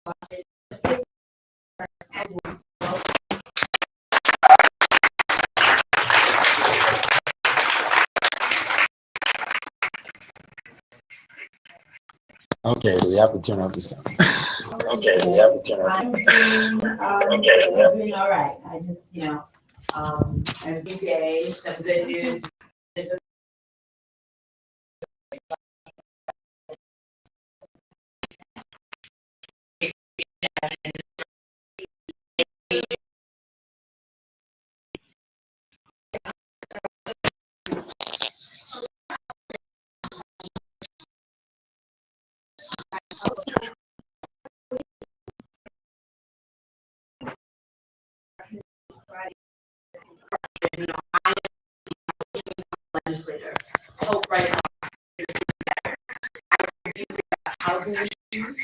Okay, we have to turn off the sound. Okay, we have to turn off. I'm doing all right. I just, every day, some good news. Legislator. Hope right now, housing issues.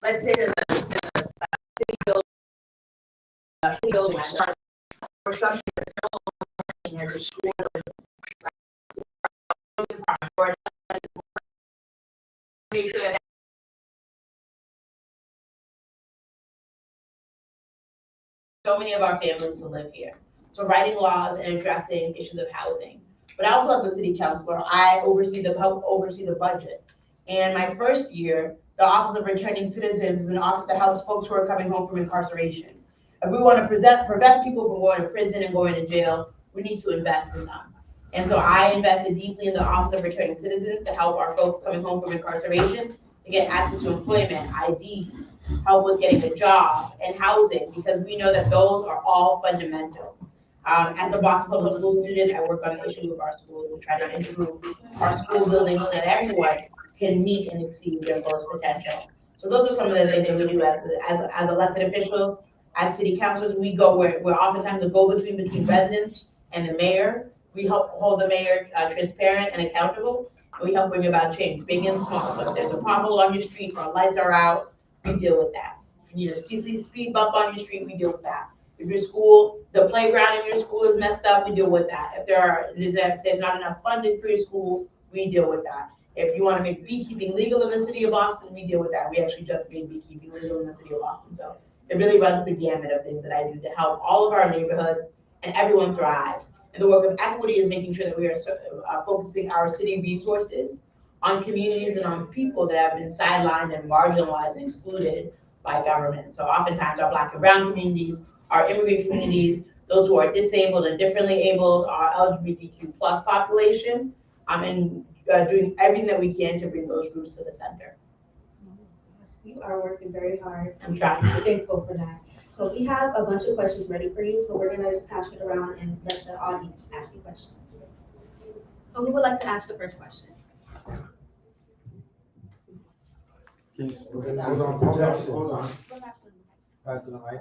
Let's say that the city building or something that's no as a school. Make sure that so many of our families to live here. So writing laws and addressing issues of housing. But also as a city councilor, I oversee the budget. And my first year, the Office of Returning Citizens is an office that helps folks who are coming home from incarceration. If we want to prevent people from going to prison and going to jail, we need to invest in them. And so I invested deeply in the Office of Returning Citizens to help our folks coming home from incarceration to get access to employment, IDs, help with getting a job, and housing, because we know that those are all fundamental. As a Boston Public School student, I work on the issue of our schools and try to improve our school buildings so that everyone can meet and exceed their fullest potential. So those are some of the things that we do as elected officials, as city councilors. We're oftentimes the go-between between residents and the mayor. We help hold the mayor transparent and accountable. And we help bring about change, big and small. So if there's a pothole on your street or lights are out, we deal with that. If you need a speed bump on your street, we deal with that. If your school, the playground in your school is messed up, we deal with that. If there's not enough funding for your school, we deal with that. If you want to make beekeeping legal in the city of Boston, we deal with that. We actually just made beekeeping legal in the city of Boston. So it really runs the gamut of things that I do to help all of our neighborhoods and everyone thrive. And the work of equity is making sure that we are focusing our city resources on communities and on people that have been sidelined and marginalized and excluded by government. So oftentimes our Black and brown communities, our immigrant communities, those who are disabled and differently abled, our LGBTQ plus population, and doing everything that we can to bring those groups to the center. You are working very hard. I'm trying. I'm thankful for that. So we have a bunch of questions ready for you, but we're gonna pass it around and let the audience ask you questions. So who would like to ask the first question? Hold on. Pass it on, right?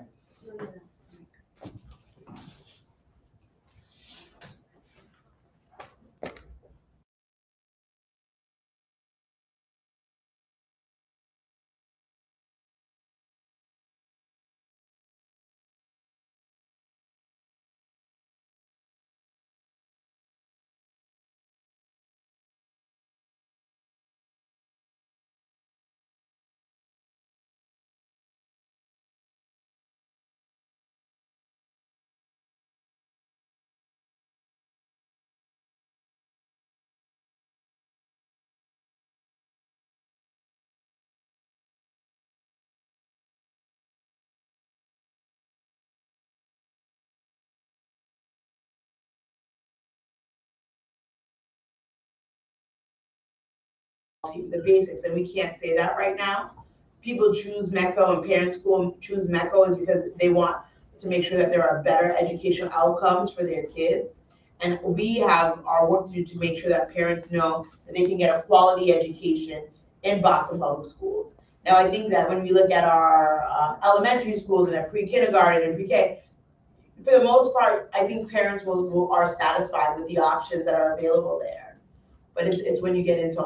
The basics, and we can't say that right now. People choose MECO and parents choose MECO is because they want to make sure that there are better educational outcomes for their kids. And we have our work to do to make sure that parents know that they can get a quality education in Boston Public Schools. Now, I think that when we look at our elementary schools and at pre-kindergarten and pre-K, for the most part, I think parents are satisfied with the options that are available there. But it's when you get into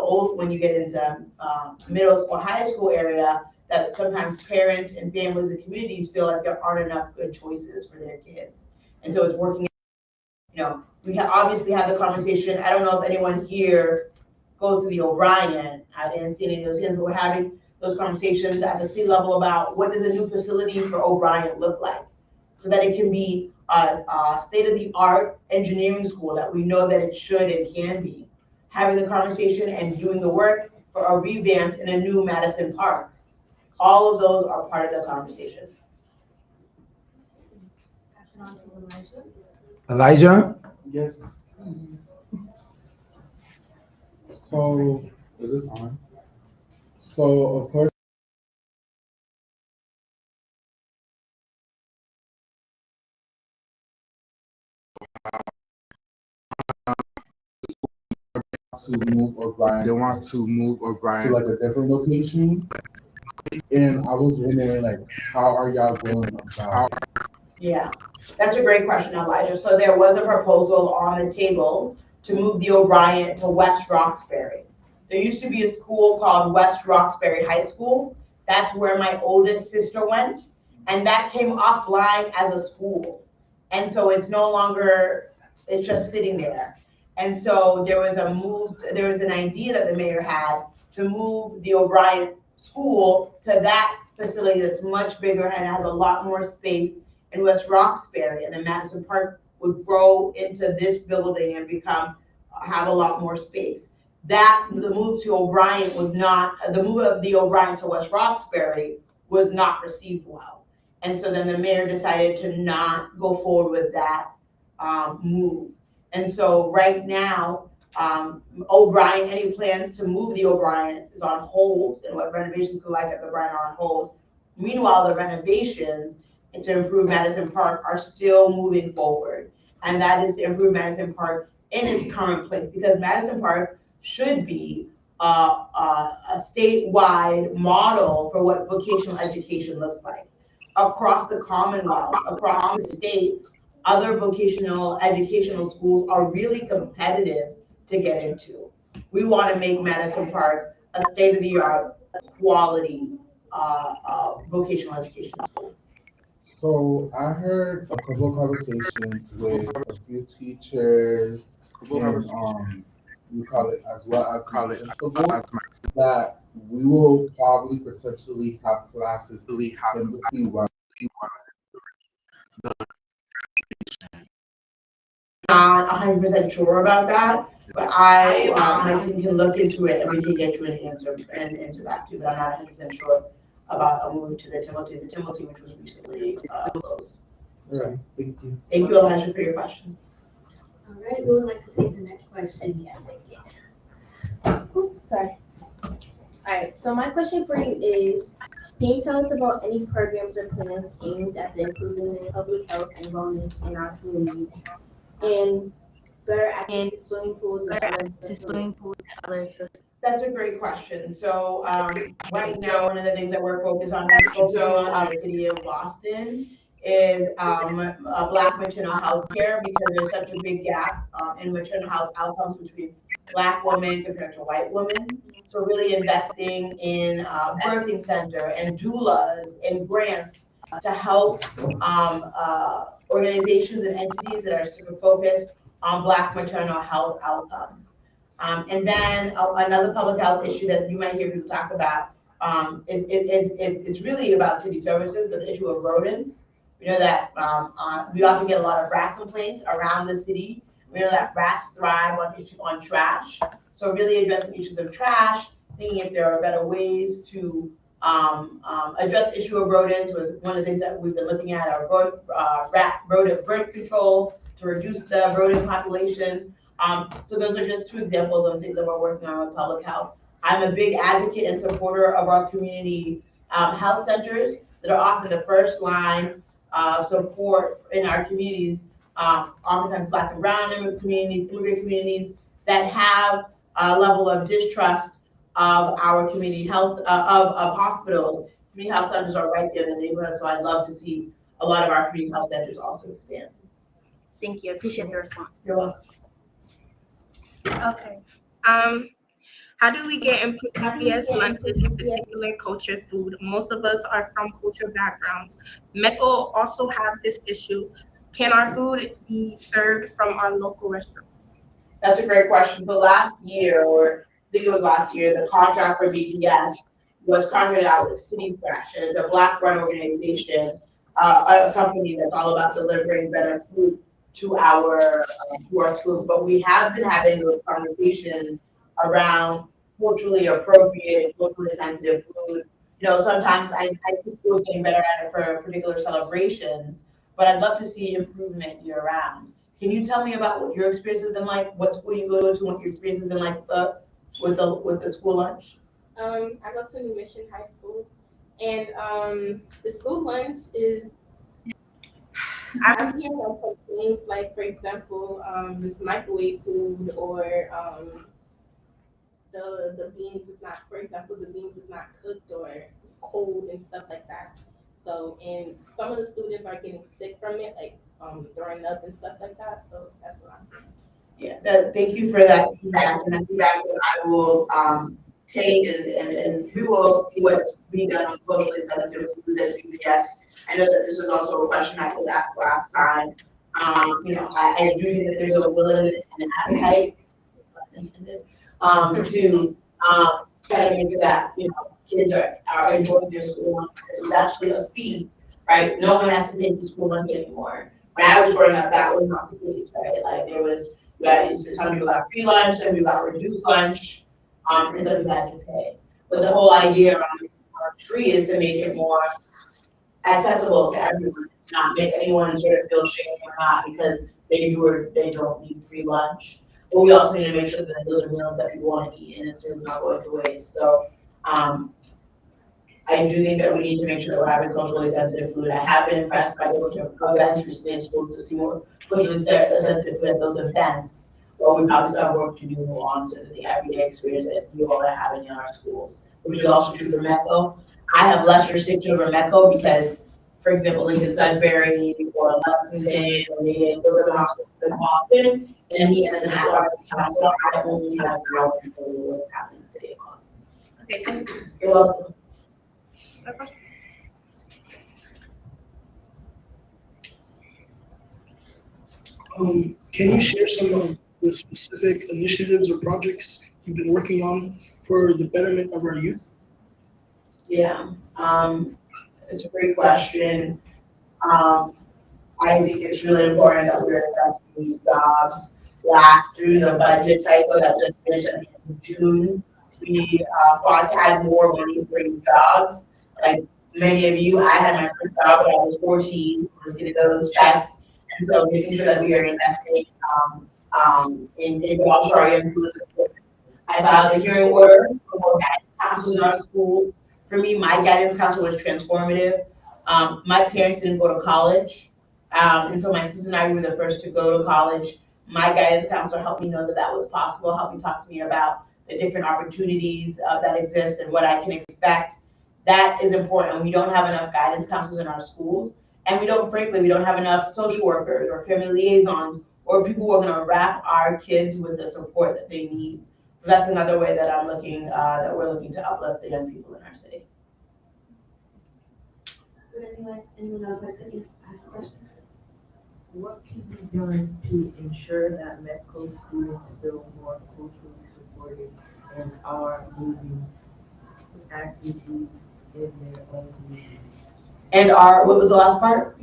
middle school, high school area, that sometimes parents and families and communities feel like there aren't enough good choices for their kids. And so it's working, we obviously had the conversation. I don't know if anyone here goes to the O'Brien. I didn't see any of those hands, but we're having those conversations at the city level about what does a new facility for O'Brien look like? So that it can be a state-of-the-art engineering school that we know that it should and can be. Having the conversation and doing the work for a revamped and a new Madison Park. All of those are part of the conversation. On to Elijah. Elijah? Yes. So, is this on? So, of course, to move O'Brien. They want to move O'Brien to like a different location. And I was wondering, like, how are y'all going about it? Yeah, that's a great question, Elijah. So there was a proposal on the table to move the O'Brien to West Roxbury. There used to be a school called West Roxbury High School. That's where my oldest sister went. And that came offline as a school. And so it's no longer, it's just sitting there. And so there was an idea that the mayor had to move the O'Brien school to that facility that's much bigger and has a lot more space in West Roxbury, and then Madison Park would grow into this building and have a lot more space. The move to O'Brien was not, the move of the O'Brien to West Roxbury was not received well. And so then the mayor decided to not go forward with that move. And so right now, O'Brien, any plans to move the O'Brien is on hold, and what renovations look like at the O'Brien are on hold. Meanwhile, the renovations to improve Madison Park are still moving forward. And that is to improve Madison Park in its current place, because Madison Park should be a statewide model for what vocational education looks like. Across the Commonwealth, across the state, other vocational educational schools are really competitive to get into. We want to make Madison Park a state-of-the-art quality vocational education school. So I heard a couple of conversations with a few teachers and you call it as well as my principal, that we will probably potentially have classes in between one. Not 100% sure about that, but my team can look into it and we can get you an answer back to you, but I'm not 100% sure about a move to the Timothy, which was recently closed. All right, thank you. Thank you, Elijah, for your question. All right, we would like to take the next question. Oops, sorry. All right, so my question for you is, can you tell us about any programs or plans aimed at the improvement in public health and wellness in our community, and better access to swimming pools and other That's a great question. So right now, one of the things that we're focused on in the city of Boston is Black maternal health care, because there's such a big gap in maternal health outcomes between Black women compared to white women. So really investing in birthing center and doulas and grants to help organizations and entities that are super focused on Black maternal health outcomes. And then another public health issue that you might hear people talk about, it's really about city services, but the issue of rodents. We know that we often get a lot of rat complaints around the city. We know that rats thrive on trash. So really addressing issues of trash, thinking if there are better ways to address the issue of rodents. Was one of the things that we've been looking at are rodent birth control to reduce the rodent population. So those are just two examples of things that we're working on with public health. I'm a big advocate and supporter of our community health centers that are often the first line support in our communities, oftentimes Black and brown communities, immigrant communities that have a level of distrust of our community health, of hospitals. Community health centers are right there in the neighborhood, so I'd love to see a lot of our community health centers also expand. Thank you, I appreciate the response. You're welcome. Okay. How do we get into PBS lunches in particular culture food? Most of us are from cultural backgrounds. MECO also have this issue. Can our food be served from our local restaurants? That's a great question. So last year, or think it was last year, the contract for BPS was contracted out with City Fresh, and it's a Black-run organization, a company that's all about delivering better food to our schools. But we have been having those conversations around culturally appropriate, culturally sensitive food. You know, sometimes I see schools getting better at it for particular celebrations, but I'd love to see improvement year round. Can you tell me about what your experience has been like? What school you go to? What your experience has been like with the school lunch? I go to New Mission High School, and the school lunch is. I'm hearing some things like, for example, this microwave food, or the beans is not, for example, the beans is not cooked, or it's cold and stuff like that. So, and some of the students are getting sick from it, like throwing up and stuff like that. So that's what I'm hearing. Yeah, thank you for that feedback, and that's feedback that I will take, and we will see what's being done on culturally sensitive foods at PBS. I know that this was also a question I was asked last time. You know, I do think that there's a willingness and an appetite to try to make sure that, you know, kids are enjoying their school lunch. It was actually a fee, right? No one has to pay for school lunch anymore. When I was growing up, that was not the case, right? Like there was, some people got free lunch, some people got reduced lunch, and some people had to pay. But the whole idea around free is to make it more accessible to everyone, not make anyone sort of feel shame or not because they do or they don't need free lunch. But we also need to make sure that those are meals that people want to eat and it's not going to waste. So I do think that we need to make sure that we're having culturally sensitive food. I have been impressed by going to events recently in school to see more culturally sensitive food at those events. But we probably still have work to do on to the everyday experience that you all are having in our schools, which is also true for MECO. I have less restriction over MECO because, for example, Lincoln Sudbury or Lexington or Mayday, those are the hospitals in Boston, and he as an at-large counselor, I only have power control over what's happening in the city of Boston. Okay, thank you. You're welcome. Can you share some of the specific initiatives or projects you've been working on for the betterment of our youth? Yeah, it's a great question. I think it's really important that we're investing in these jobs. Through the budget cycle that just finished at the end of June, we fought to add more money for these jobs. Like many of you, I had my first job when I was 14, was getting those checks. And so making sure that we are investing in jobs for our young people is important. I filed a hearing order for more guidance counselors in our schools. For me, my guidance counselor was transformative. My parents didn't go to college. And so my sister and I were the first to go to college. My guidance counselor helped me know that that was possible, helped me talk to me about the different opportunities that exist and what I can expect. That is important. We don't have enough guidance counselors in our schools. And we don't have enough social workers or family liaisons or people who are gonna wrap our kids with the support that they need. So that's another way that I'm looking, that we're looking to uplift the young people in our city. Would anyone else like to ask a question? What can be done to ensure that MECO students feel more culturally supported and are moving actively in their own communities? And what was the last part?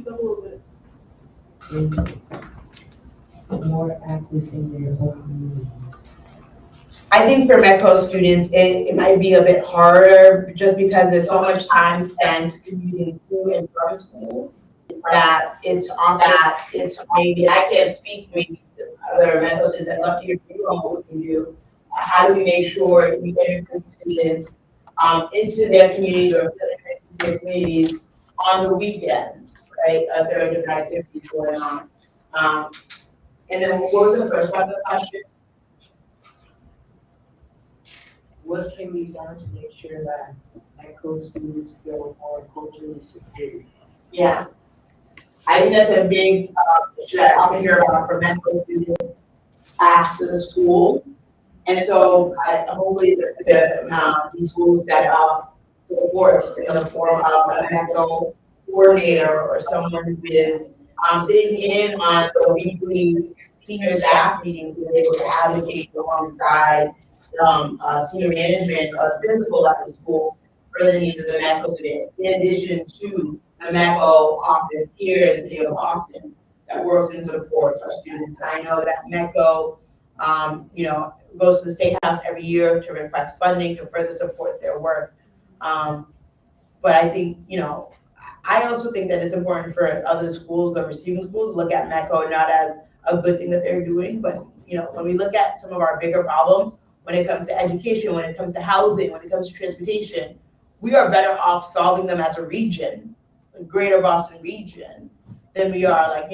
More active in their own communities. I think for MECO students, it might be a bit harder just because there's so much time spent commuting to and from school that it's maybe, I can't speak, maybe other MECO students, I'd love to hear from you on what we can do. How do we make sure we get improve students into their communities or their communities on the weekends, right? There are different activities going on. And then what was the first part of the question? What can be done to make sure that MECO students feel more culturally supported? Yeah, I think that's a big issue that I often hear about for MECO students after the school. And so hopefully these schools set up supports in the form of a MECO coordinator or someone who is sitting in on the weekly senior staff meetings where they're able to advocate alongside senior management, principal at the school for the needs of the MECO student, in addition to the MECO office here in the city of Boston that works and supports our students. And I know that MECO, goes to the State House every year to request funding to further support their work. But I think, I also think that it's important for other schools, the receiving schools, to look at MECO not as a good thing that they're doing, but when we look at some of our bigger problems, when it comes to education, when it comes to housing, when it comes to transportation, we are better off solving them as a region, the greater Boston region, than we are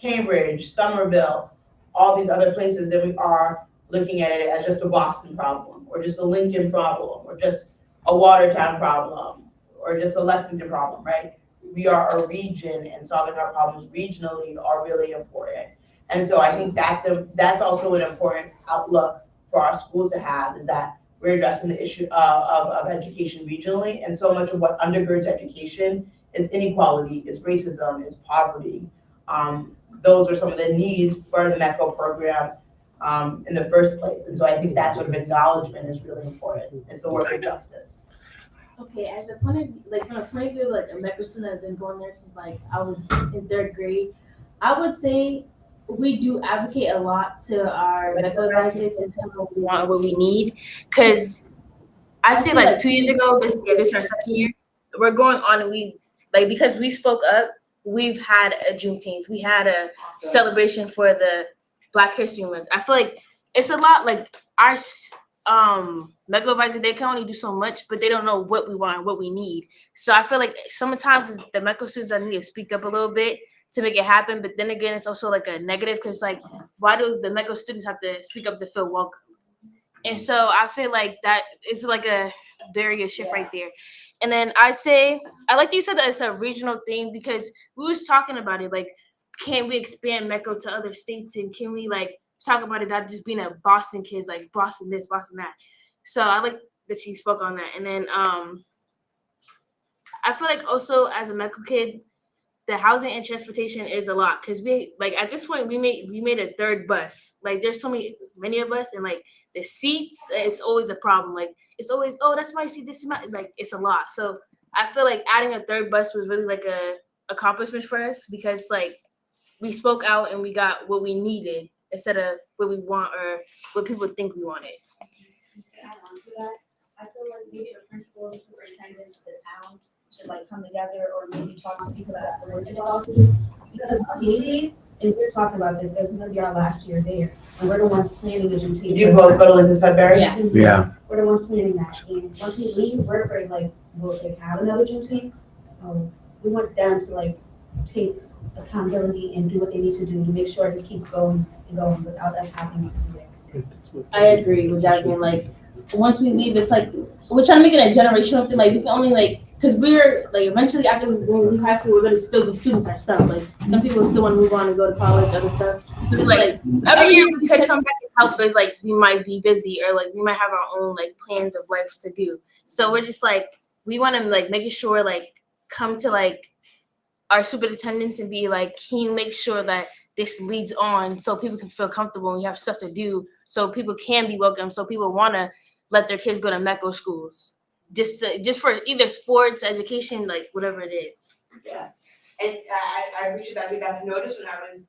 Cambridge, Somerville, all these other places, than we are looking at it as just a Boston problem, or just a Lincoln problem, or just a Watertown problem, or just a Lexington problem, right? We are a region, and solving our problems regionally are really important. And so I think that's also an important outlook for our schools to have, is that we're addressing the issue of education regionally, and so much of what undergirds education is inequality, is racism, is poverty. Those are some of the needs for the MECO program in the first place. And so I think that sort of acknowledgement is really important. It's the work of justice. Okay, as a point of from a point of view of a MECO student that's been going there since I was in third grade, I would say we do advocate a lot to our MECO advisors and tell them what we want and what we need. Cause I say 2 years ago, this is our second year, we're going on and because we spoke up, we've had a Juneteenth, we had a celebration for the Black History Month. I feel like it's a lot our MECO advisor, they can only do so much, but they don't know what we want and what we need. So I feel like sometimes the MECO students I need to speak up a little bit to make it happen. But then again, it's also a negative, because why do the MECO students have to speak up to feel welcome? And so I feel like that is a barrier shift right there. And then I like that you said that it's a regional thing, because we was talking about it, can we expand MECO to other states, and can we talk about it not just being a Boston kids, Boston this, Boston that. So I like that she spoke on that. And then I feel also as a MECO kid, the housing and transportation is a lot, because we at this point we made a third bus. There's so many of us, and the seats, it's always a problem. It's always, oh, that's my seat, this is my, it's a lot. So I feel adding a third bus was really a accomplishment for us, because we spoke out and we got what we needed instead of what we want or what people think we wanted. Add on to that, I feel maybe the principals who are attending the town should come together, or maybe talk to people that are working about it. Because maybe, and we're talking about this, it's gonna be our last year there, and we're the ones planning the Juneteenth. Did you both go to Lincoln Sudbury? Yeah. We're the ones planning that, and once we leave, we're afraid will they have another Juneteenth? We want them to take accountability and do what they need to do to make sure to keep going and going without us having to do it. I agree with Jasmine. Once we leave, it's we're trying to make it a generational thing. We can only because we're eventually after we leave high school, we're gonna still be students ourselves. Some people still want to move on and go to college, other stuff. Just every year we could come back and help, but we might be busy, or we might have our own plans of lives to do. So we're just we want to making sure come to our superintendents and be can you make sure that this leads on so people can feel comfortable and you have stuff to do, so people can be welcome, so people want to let their kids go to MECO schools, just for either sports, education, whatever it is. Yeah, and I appreciate that we got the notice when I was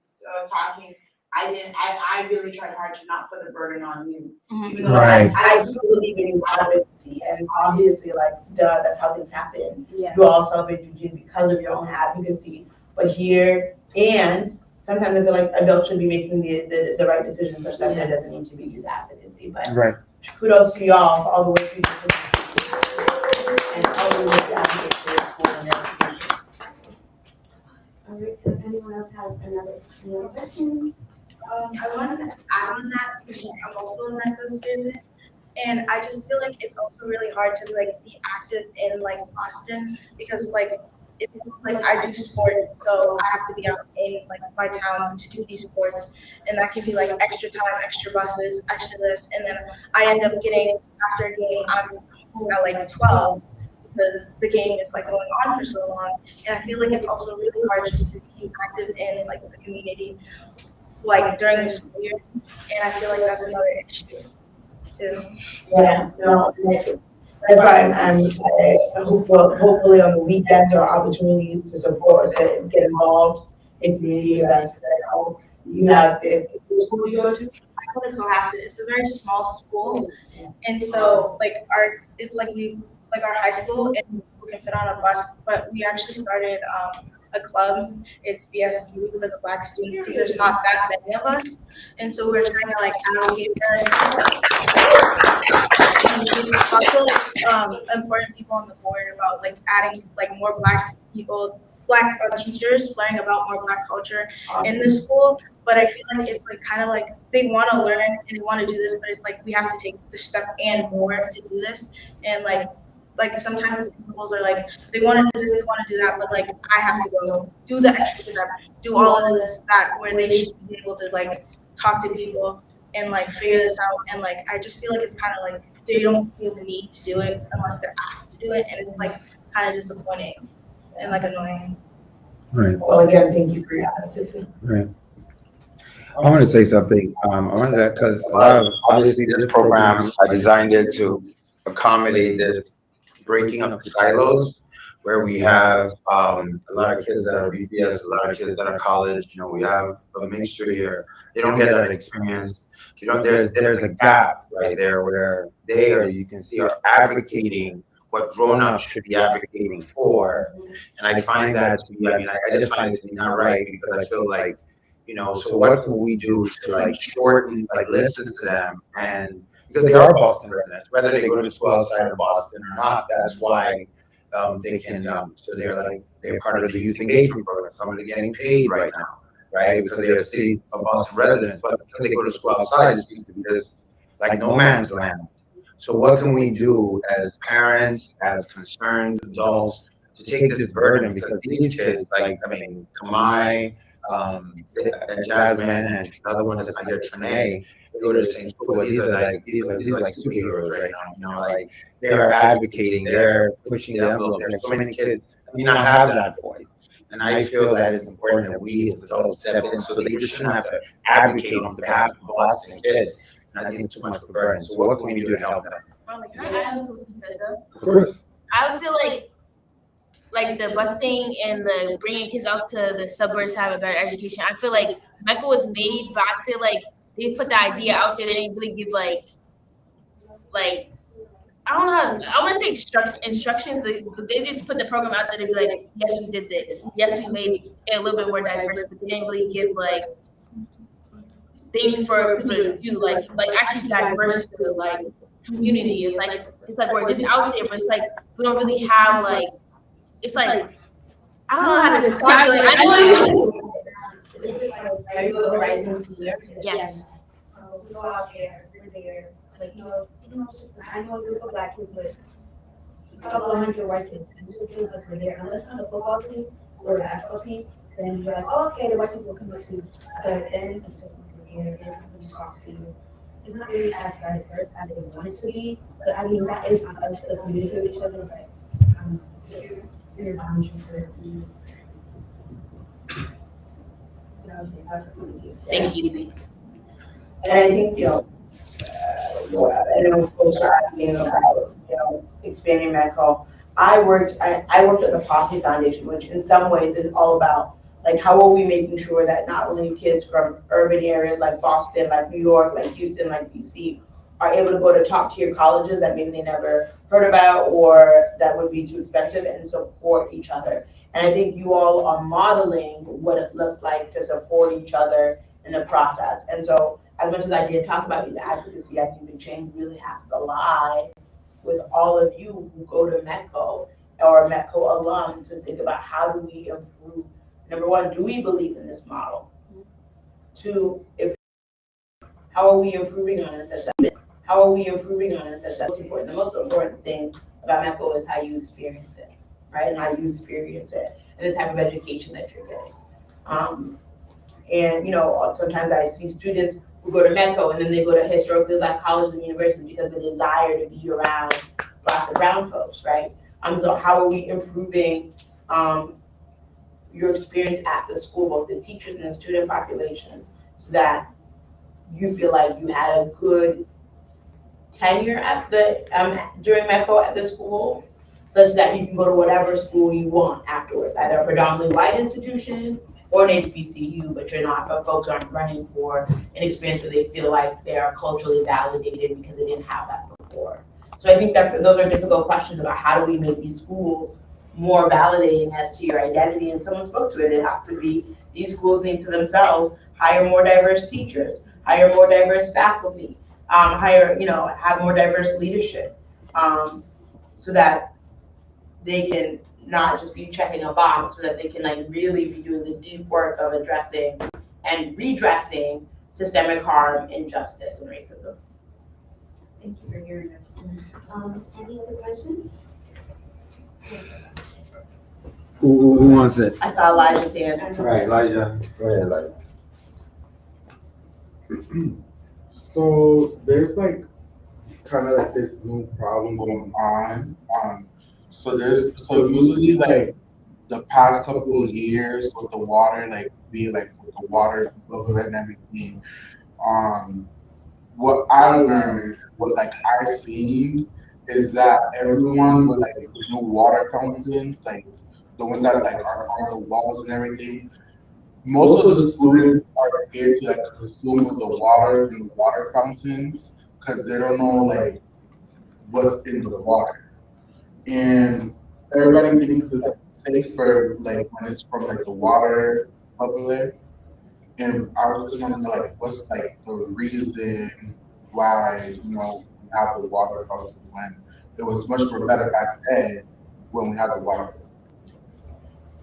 talking. I really tried hard to not put the burden on you. Mm-hmm. Even though Right. I do believe in advocacy, and obviously that's how things happen. Yeah. You all celebrate Juneteenth because of your own advocacy. But here, and sometimes I feel adults should be making the right decisions, or something that doesn't need to be the advocacy. But Right. kudos to y'all for all the work you do and all the work you advocate for your school and education. All right, does anyone else have another question? I wanted to add on that, because I'm also a MECO student, and I just feel it's also really hard to be active in Boston, because if I do sport, so I have to be out in my town to do these sports, and that can be extra time, extra buses, extra this, and then I end up getting, after a game, I'm home at 12, because the game is going on for so long. And I feel it's also really hard just to be active in the community during the school year, and I feel that's another issue. too. Yeah, no, that's why I hopefully on the weekends there are opportunities to support, to get involved in community events. Because I know you have, the school you go to? I go to Cohasset. It's a very small school, and so like it's like our high school, and we can fit on a bus. But we actually started a club. It's BSU for the Black students because there's not that many of us, and so we're trying to like advocate for ourselves. And just talk to important people on the board about like adding like more Black people, Black teachers learning about more Black culture in the school. But I feel like it's like kind of like they want to learn and they want to do this, but it's like we have to take the step and more to do this. And like sometimes the principals are like they want to do this, they want to do that, but like I have to go do the extra step, do all of this that where they should be able to like talk to people and like figure this out. And like I just feel like it's kind of like they don't feel the need to do it unless they're asked to do it, and it's like kind of disappointing and like annoying. Right. Well, again, thank you for your advocacy. Right. I want to say something. I wanted to, because a lot of obviously this program I designed it to accommodate this breaking up the silos where we have a lot of kids that are BPS, a lot of kids that are college. You know, we have a mixture here. They don't get that experience. You know, there's a gap right there where they are, you can see, are advocating what grown-ups should be advocating for. And I find that to be, I mean, I just find it to be not right because I feel like, you know, so what can we do to like shorten, like listen to them? And because they are Boston residents, whether they go to school outside of Boston or not, that's why they can, so they're part of the youth engagement program. Some of them are getting paid right now, right? Because they are city of Boston residents, but because they go to school outside, it seems to be this like no man's land. So what can we do as parents, as concerned adults, to take this burden? Because these kids, like, I mean, Kamai, and Jasmine, and another one is I hear Trinae, they go to the same school, but these are like superheroes right now. You know, like they are advocating, they're pushing the envelope. There's so many kids that may not have that voice. And I feel that it's important that we as adults step in so they just shouldn't have to advocate on behalf of Boston kids. And I think it's too much of a burden. So what can we do to help them? Can I add to what you said though? Of course. I would feel like the busing and the bringing kids out to the suburbs to have a better education. I feel like Mecca was made, but I feel like they put the idea out there. They didn't really give like I don't know. I want to say instructions, but they just put the program out there to be like, yes, we did this. Yes, we made it a little bit more diverse, but they didn't really give like things for people to do, like actually diverse to like community. It's like we're just out there, but it's like we don't really have like. It's like I don't know how to describe it. I know Are you a rising senior? Yes. We go out there, we're there, like, I know a group of Black kids, but a couple of hundred white kids, and two kids that were there, unless on the football team or the basketball team, then you're like, oh, okay, the white people will come up too, but then you just from here, and people just talk to you. It's not really as diverse as they want it to be, but I mean, that is on us to communicate with each other, but, your boundary for you. Thank you. And I think, I know folks are asking about, expanding Medco. I worked at the Posse Foundation, which in some ways is all about, like, how are we making sure that not only kids from urban areas like Boston, like New York, like Houston, like DC, are able to go to top tier colleges that maybe they never heard about or that would be too expensive and support each other. And I think you all are modeling what it looks like to support each other in the process. And so as much as I did talk about youth advocacy, I think the change really has to lie with all of you who go to Medco or Medco alum to think about how do we improve. Number one, do we believe in this model? Two, how are we improving on it such that how are we improving on it such that's important? The most important thing about Medco is how you experience it, right? And how you experience it and the type of education that you're getting. And sometimes I see students who go to Medco and then they go to historically Black colleges and universities because the desire to be around Black and brown folks, right? So how are we improving your experience at the school, both the teachers and the student population, so that you feel like you had a good tenure at the, during MECO at the school, such that you can go to whatever school you want afterwards, either a predominantly white institution or an HBCU, but folks aren't running for an experience where they feel like they are culturally validated because they didn't have that before. So I think those are difficult questions about how do we make these schools more validating as to your identity, and someone spoke to it. It has to be, these schools need to themselves hire more diverse teachers, hire more diverse faculty, have more diverse leadership, so that they can not just be checking a box, so that they can like really be doing the deep work of addressing and redressing systemic harm, injustice, and racism. Thank you for hearing us. Any other questions? Who wants it? I saw Elijah's hand. Right, Elijah. Go ahead, Elijah. So there's like kind of like this new problem going on. So usually like the past couple of years with the water, like being like with the water bubble and everything, what I learned, what like I seen is that everyone with like new water fountains, like the ones that like are on the walls and everything, most of the students are scared to like consume the water in the water fountains because they don't know like what's in the water. And everybody thinks it's like, safer like when it's from like the water bubbler. And I was just wondering like what's like the reason why we have the water fountain when it was much more better back then when we had the water.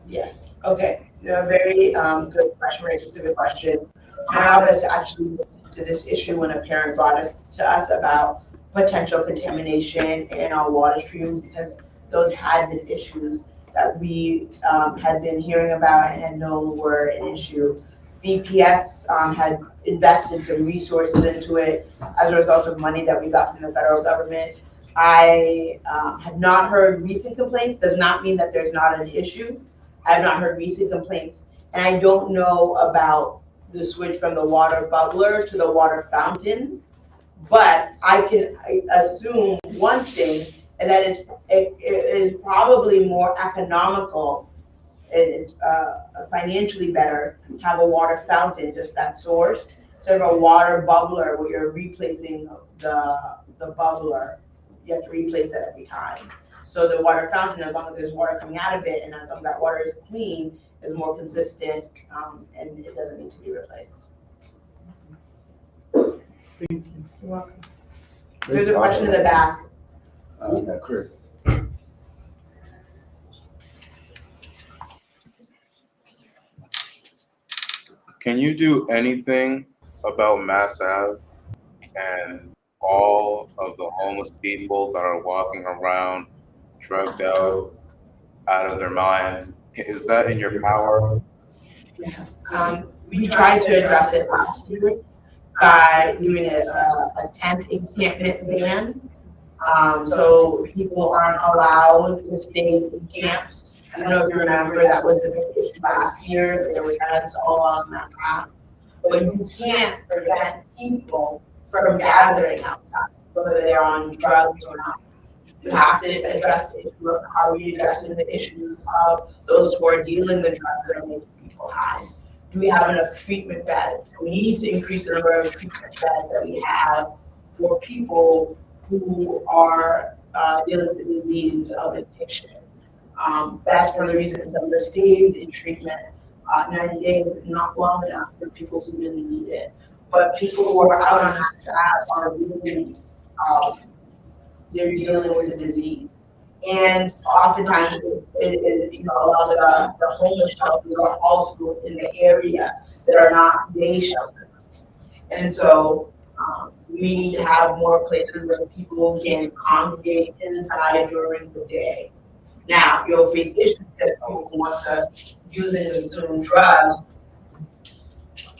Yes. Okay. A very good question, very specific question. My office actually looked to this issue when a parent brought us to us about potential contamination in our water streams, because those had been issues that we had been hearing about and had known were an issue. BPS had invested some resources into it as a result of money that we got from the federal government. I have not heard recent complaints. Does not mean that there's not an issue. I have not heard recent complaints, and I don't know about the switch from the water bubbler to the water fountain, but I can assume one thing, and that it is probably more economical. It's financially better to have a water fountain, just that source, instead of a water bubbler where you're replacing the bubbler. You have to replace it every time. So the water fountain, as long as there's water coming out of it, and as long as that water is clean, is more consistent, and it doesn't need to be replaced. Thank you. You're welcome. There's a question in the back. Yeah, Chris. Can you do anything about Mass Ave and all of the homeless people that are walking around drugged out of their minds? Is that in your power? Yes. We tried to address it last year by doing a tent encampment ban. So people aren't allowed to stay in camps. I don't know if you remember, that was the big issue last year. There was tents all on that map. But you can't prevent people from gathering outside, whether they're on drugs or not. You have to address the issue of how are we addressing the issues of those who are dealing the drugs that are making people high. Do we have enough treatment beds? We need to increase the number of treatment beds that we have for people who are dealing with the disease of addiction. That's one of the reasons some of the stays in treatment, 90 days is not long enough for people who really need it. But people who are out on that are really, they're dealing with the disease. And oftentimes, a lot of the homeless shelters are also in the area that are not day shelters. And so we need to have more places where people can congregate inside during the day. Now, you'll face issues that people who want to use and consume drugs,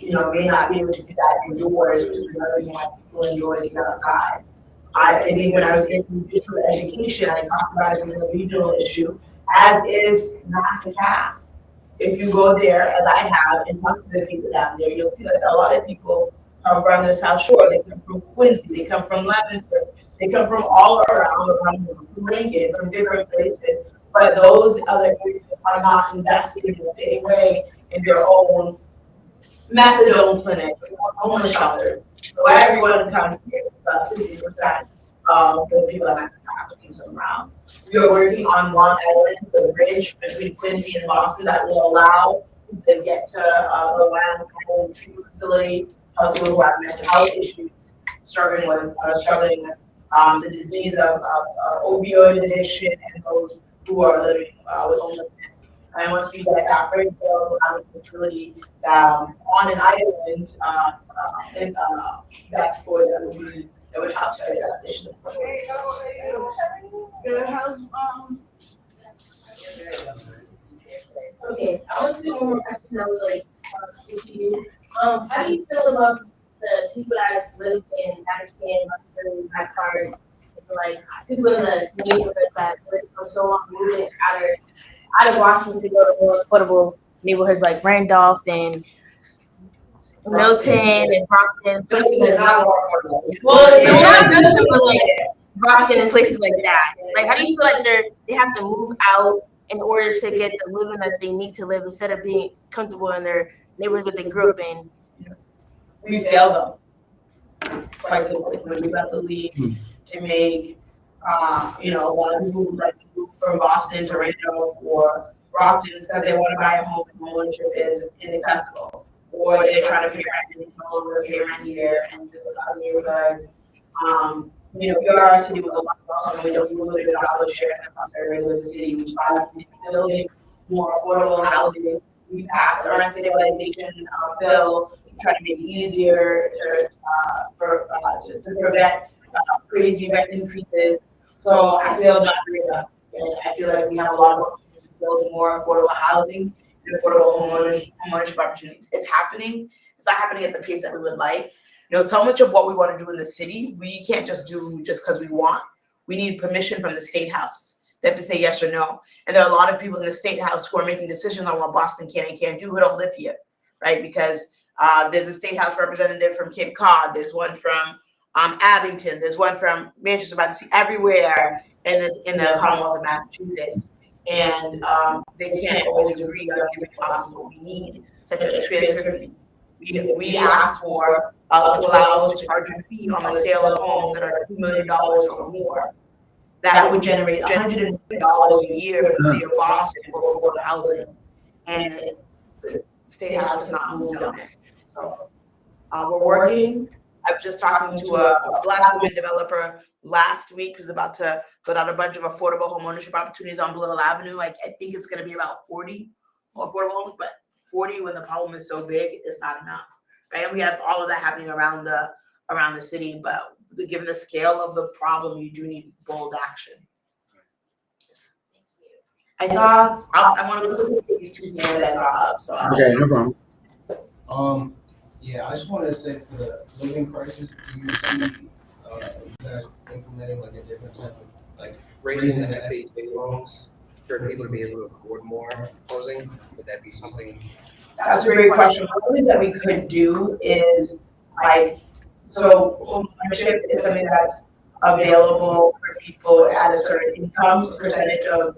may not be able to do that indoors, which is another reason why people enjoy to get outside. I think when I was in district education, I talked about it as a regional issue, as is Mass and Cass. If you go there, as I have, and talk to the people down there, you'll see that a lot of people come from the South Shore. They come from Quincy, they come from Leominster. They come from all around Lincoln, from different places, but those other areas are not investing in the same way in their own methadone clinic, homeless shelter. So everyone comes here, about 60% of the people that have to come somewhere else. We are working on Long Island, the bridge between Quincy and Boston that will allow people to get to the Long Island treatment facility, people who have mental health issues, struggling with the disease of opioid addiction, and those who are living with homelessness. And once we get that bridge built out of the facility on an island, that's for that would help to address the issue. Okay, I want to do one more question that was like, if you, how do you feel about the people that live in Pakistan, Black Card, like people in the neighborhood that live for so long, moving out of Washington to go to more affordable neighborhoods like Randolph and Milton and Brockton, places like that. Well, it's not Milton, but like Brockton and places like that. Like, how do you feel like they have to move out in order to get the living that they need to live instead of being comfortable in their neighborhoods that they grew up in? We failed them quite simply when we got the lead to make a lot of people like move from Boston to Randolph or Brockton because they want to buy a home and homeownership is inaccessible, or they're trying to pay rent and they come over, pay rent here and just out of neighborhoods. We are a city with a lot of awesome, we don't do a good job of sharing the prosperity with the city. We try to building more affordable housing. We passed a rent stabilization bill to try to make it easier to prevent crazy rent increases. So I feel not great enough, and I feel like we have a lot of opportunities to build more affordable housing and affordable homeownership opportunities. It's happening. It's not happening at the pace that we would like. So much of what we want to do in the city, we can't just do just because we want. We need permission from the State House. They have to say yes or no. And there are a lot of people in the State House who are making decisions on what Boston can and can't do who don't live here, right? Because there's a State House representative from Cape Cod. There's one from Abington. There's one from Manchester by the Sea. Everywhere in the Commonwealth of Massachusetts. And they can't always agree on giving Boston what we need, such as transfer fees. We asked for to allow us to charge a fee on the sale of homes that are $2 million or more. That would generate $100 million a year for the city of Boston for affordable housing. And the State House has not moved on it. So we're working. I was just talking to a Black woman developer last week who's about to put out a bunch of affordable homeownership opportunities on Blue Hill Avenue. I think it's going to be about 40 affordable homes, but 40 when the problem is so big is not enough, right? And we have all of that happening around the city, but given the scale of the problem, you do need bold action. I want to look at these two hands I saw up. So Okay, no problem. Yeah, I just wanted to say for the living crisis, do you see you guys implementing like a different type of like raising the FHA loans for people to be able to afford more housing? Would that be something? That's a great question. One thing that we could do is home ownership is something that's available for people at a certain income percentage of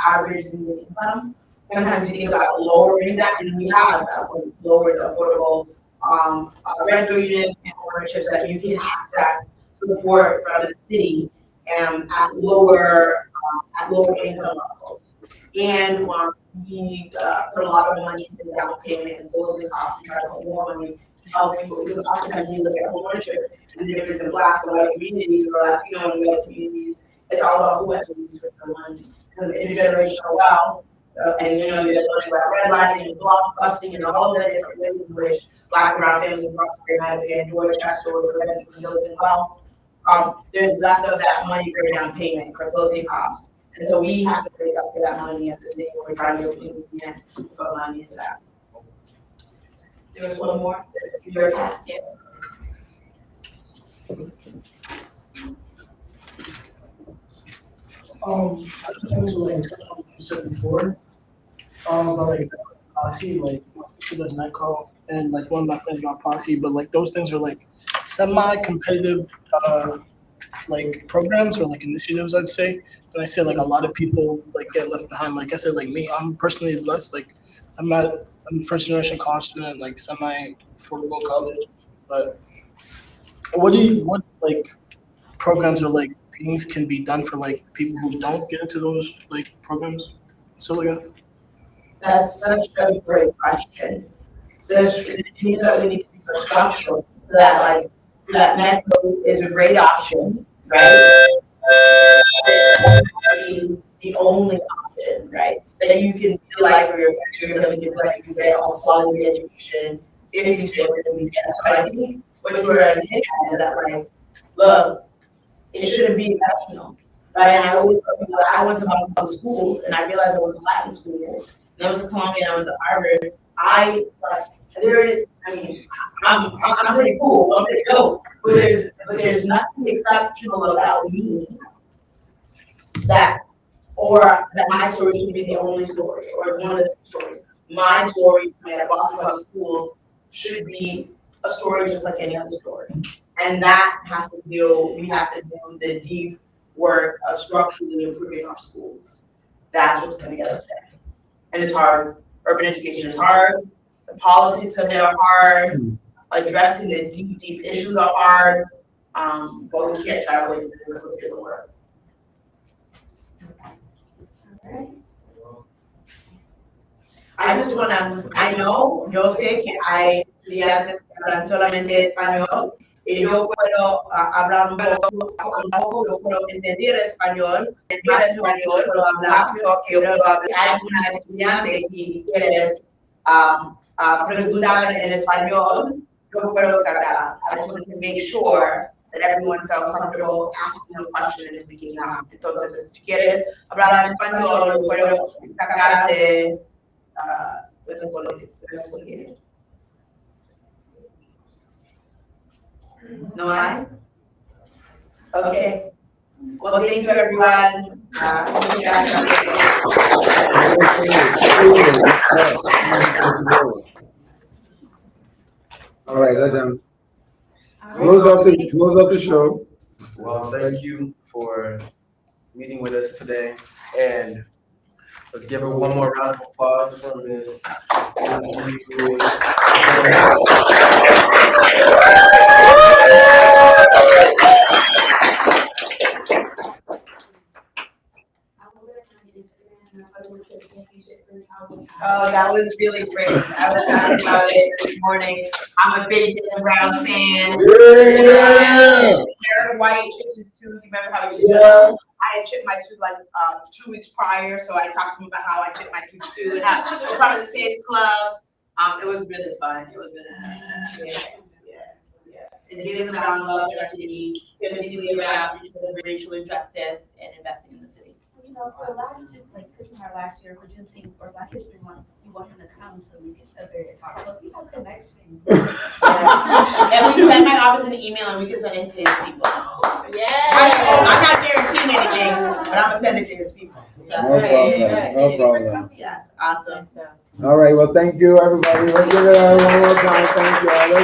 average median income. Sometimes we think about lowering that, and we have lowered the affordable rental units and ownerships that you can access support from the city at lower income levels. And we put a lot of money into the down payment and those costs and try to put more money to help people, because oftentimes you look at ownership and the difference in Black and white communities or Latino and white communities, it's all about who has to use for some money. Because intergenerational wealth, and there's talking about redlining and block busting and all of the different ways in which Black and brown families in Roxbury, Mattapan, Dorchester, or preventing from building wealth. There's less of that money for down payment for closing costs. And so we have to make up for that money at the state when we're trying to do everything we can to put money into that. There was one more. Your cat, yeah. I just wanted to touch on what you said before. Like posse, like my sister does Metco, and like one of my friends got posse, but like those things are like semi-competitive like programs or like initiatives, I'd say. And I say like a lot of people like get left behind. Like I said, like me, I'm personally blessed. Like I'm first generation college student, like semi affordable college. But what like programs or like things can be done for like people who don't get into those like programs? So like That's such a great question. There's things that we need to be structural so that like that Metro is a great option, right? The only option, right? That you can feel like you're going to get like you get a quality education if you stay within the weekend. So I think what you were hitting at is that like, look, it shouldn't be exceptional, right? And I always tell people I went to multiple schools and I realized I went to Latin school, and I went to Columbia, and I went to Harvard. I'm pretty cool, I'm pretty dope, but there's nothing exceptional about me that my story should be the only story or one of the stories. My story at Boston Public Schools should be a story just like any other story. And that has to we have to do the deep work of structurally improving our schools. That's what's gonna get us there. And it's hard. Urban education is hard. The politics of it are hard. Addressing the deep issues are hard. But we can't shy away from the difficulty of the work. I just I know, yo sé que hay estudiantes que hablan solamente español y yo puedo hablar un poco, yo puedo entender español, puedo hablar mejor que yo puedo hablar. Hay alguna estudiante que quieres preguntar en español, yo puedo tratar. I just wanted to make sure that everyone felt comfortable asking a question and speaking out. Entonces, si quieres hablar en español, yo puedo tratar de responder. No hay? Okay. Well, thank you, everyone. All right, let them close up the show. Well, thank you for meeting with us today, and let's give her one more round of applause for Miss Ruthzee. Oh, that was really great. I was talking about it this morning. I'm a big Jalen Brown fan. Eric White chipped his tooth. You remember how he chipped I had chipped my tooth like 2 weeks prior, so I talked to him about how I chipped my tooth too and how we're part of the same club. It was really fun. It was really fun. Yeah. And Jalen Brown loved our city. He was deeply about racial injustice and investing in the city. You know, for last year, like Christmas our last year for Juneteenth or Black History Month, we want him to come so we can share various talks. So if you have connections. And we can send my office an email and we can send it to his people. I'm not guaranteeing anything, but I'm gonna send it to his people. No problem. Yes, awesome. All right, well, thank you, everybody. Let's give it one more time. Thank you all.